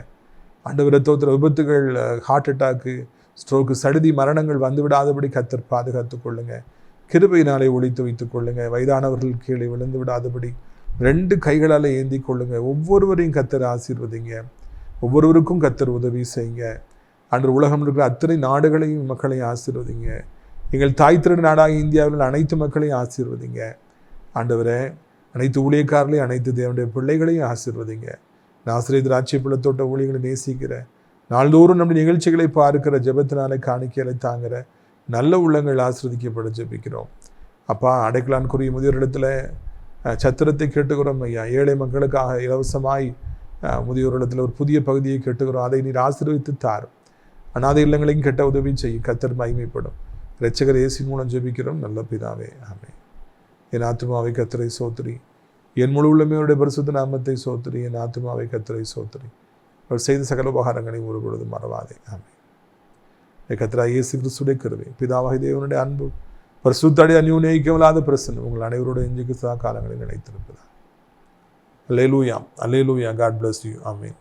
ஆண்டவரை தோத்திர விபத்துகள், ஹார்ட் அட்டாக்கு, ஸ்ட்ரோக்கு, சடுதி மரணங்கள் வந்து விடாதபடி கர்த்தர் பாதுகாத்துக் கொள்ளுங்க. கிருபையினாலே ஒழித்து வைத்துக் கொள்ளுங்க. வயதானவர்கள் கீழே விழுந்து விடாதபடி 2 கைகளால் ஏந்தி கொள்ளுங்க. ஒவ்வொருவரையும் கர்த்தர் ஆசீர்வதிங்க. ஒவ்வொருவருக்கும் கர்த்தர் உதவி செய்யுங்க. அன்று உலகம் இருக்கிற அத்தனை நாடுகளையும் மக்களையும் ஆசீர்வதிங்க. எங்கள் தாய் திரு நாடாக இந்தியாவில் அனைத்து மக்களையும் ஆசீர்வதிங்க. ஆண்டவரே, அனைத்து ஊழியக்காரர்களையும், அனைத்து தேவனுடைய பிள்ளைகளையும் ஆசீர்வதிங்க. நாசரேத் திராட்சை பழத்தோட்ட ஊழியர்களை நேசிக்கிற, நாள்தோறும் நம்முடைய நிகழ்ச்சிகளை பார்க்கிற, ஜெபத்தினாலே காணிக்கைகளை தாங்குகிற நல்ல உள்ளங்கள் ஆசீர்வதிக்கப்பட ஜெபிக்கிறோம். அப்பா, அடைக்கலான்குரிய முதியோரிடத்தில் சத்திரத்தை கேட்டுக்கிறோம் ஐயா. ஏழை மக்களுக்காக இலவசமாய் முதியோரிடத்தில் ஒரு புதிய பகுதியை கேட்டுக்கிறோம். அதை நீர் ஆசீர்வதித்து தாரும். அநாதை இல்லங்களையும் கெட்ட உதவி செய்யும். கர்த்தர் மகிமைப்படும். இரட்சகர் இயேசு மூலம் ஜெபிக்கிறோம் நல்ல பிதாவே, ஆமென். என் ஆத்துமாவை கர்த்தரை சோத்திரி, என் முழு உள்ளமையோட பரிசுத்த நாமத்தை சோத்திரி. என் ஆத்துமாவை கர்த்தரை சோத்திரி, அவர் செய்த சகல உபகாரங்களையும் ஒரு பொழுது மறவாதே, ஆமென். கர்த்தராகிய இயேசு கிறிஸ்துவின் கிருபை, பிதாவாகிய தேவனுடைய அன்பு, பரிசுத்தடைய அந்யோன்யமில்லாத பிரசன்னம் உங்கள் அனைவரோட இன்றைக்கு சதா காலங்களில் நிலைத்திருப்பதா. அல்லேலூயா, அல்லேலூயா. God bless you. ஆமென்.